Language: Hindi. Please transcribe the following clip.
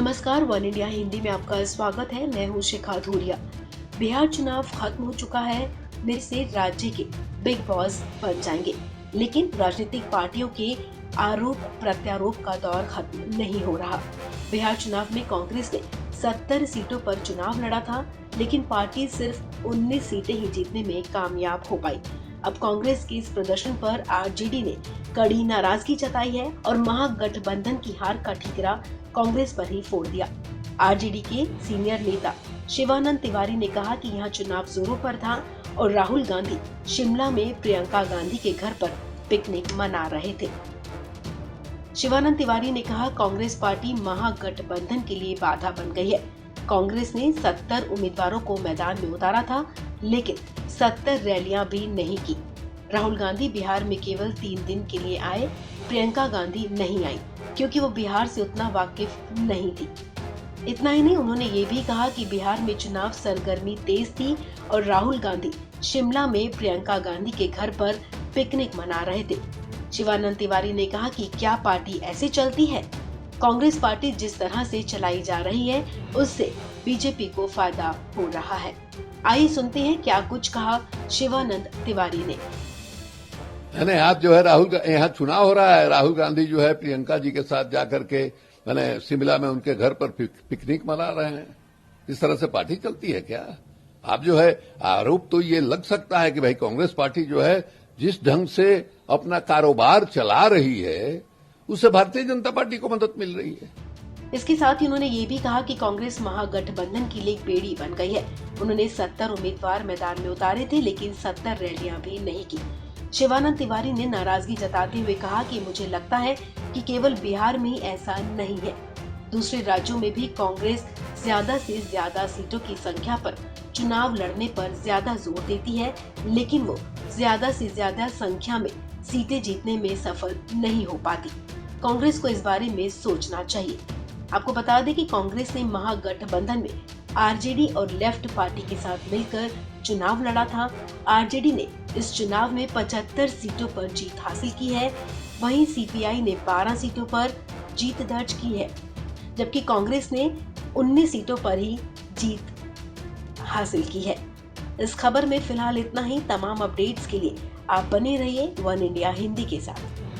नमस्कार, वन इंडिया हिंदी में आपका स्वागत है। मैं हूं शिखा धूरिया। बिहार चुनाव खत्म हो चुका है। मेरे से राज्य के बिग बॉस बन जाएंगे, लेकिन राजनीतिक पार्टियों के आरोप प्रत्यारोप का दौर खत्म नहीं हो रहा। बिहार चुनाव में कांग्रेस ने 70 सीटों पर चुनाव लड़ा था, लेकिन पार्टी सिर्फ 19 सीटें ही जीतने में कामयाब हो पाई। अब कांग्रेस के इस प्रदर्शन पर आरजेडी ने कड़ी नाराजगी जताई है और महागठबंधन की हार का ठीकरा कांग्रेस पर ही फोड़ दिया। आरजेडी के सीनियर नेता शिवानंद तिवारी ने कहा कि यहाँ चुनाव जोरों पर था और राहुल गांधी शिमला में प्रियंका गांधी के घर पर पिकनिक मना रहे थे। शिवानंद तिवारी ने कहा, कांग्रेस पार्टी महागठबंधन के लिए बाधा बन गई है। कांग्रेस ने 70 उम्मीदवारों को मैदान में उतारा था, लेकिन 70 रैलियां भी नहीं की। राहुल गांधी बिहार में केवल 3 दिन के लिए आए, प्रियंका गांधी नहीं आई क्योंकि वो बिहार से उतना वाकिफ नहीं थी। इतना ही नहीं, उन्होंने ये भी कहा कि बिहार में चुनाव सरगर्मी तेज थी और राहुल गांधी शिमला में प्रियंका गांधी के घर पर पिकनिक मना रहे थे। शिवानंद तिवारी ने कहा कि क्या पार्टी ऐसे चलती है? कांग्रेस पार्टी जिस तरह से चलाई जा रही है, उससे बीजेपी को फायदा हो रहा है। आइए सुनते हैं क्या कुछ कहा शिवानंद तिवारी ने। मैंने आप जो है राहुल यहाँ चुनाव हो रहा है, राहुल गांधी जो है प्रियंका जी के साथ जाकर के मैंने शिमला में उनके घर पर पिकनिक मना रहे हैं। इस तरह से पार्टी चलती है क्या? आप जो है आरोप तो ये लग सकता है कि भाई कांग्रेस पार्टी जो है जिस ढंग से अपना कारोबार चला रही है, उससे भारतीय जनता पार्टी को मदद मिल रही है। इसके साथ ही उन्होंने ये भी कहा कि कांग्रेस महागठबंधन के लिए एक बेड़ी बन गई है। उन्होंने 70 उम्मीदवार मैदान में उतारे थे, लेकिन 70 रैलियां भी नहीं की। शिवानंद तिवारी ने नाराजगी जताते हुए कहा कि मुझे लगता है कि केवल बिहार में ही ऐसा नहीं है, दूसरे राज्यों में भी कांग्रेस ज्यादा से ज्यादा सीटों की संख्या पर चुनाव लड़ने पर ज्यादा जोर देती है, लेकिन वो ज्यादा से ज्यादा संख्या में सीटें जीतने में सफल नहीं हो पाती। कांग्रेस को इस बारे में सोचना चाहिए। आपको बता दें कि कांग्रेस ने महागठबंधन में आरजेडी और लेफ्ट पार्टी के साथ मिलकर चुनाव लड़ा था। आरजेडी ने इस चुनाव में 75 सीटों पर जीत हासिल की है, वहीं सीपीआई ने 12 सीटों पर जीत दर्ज की है, जबकि कांग्रेस ने 19 सीटों पर ही जीत हासिल की है। इस खबर में फिलहाल इतना ही। तमाम अपडेट्स के लिए आप बने रहिए वन इंडिया हिंदी के साथ।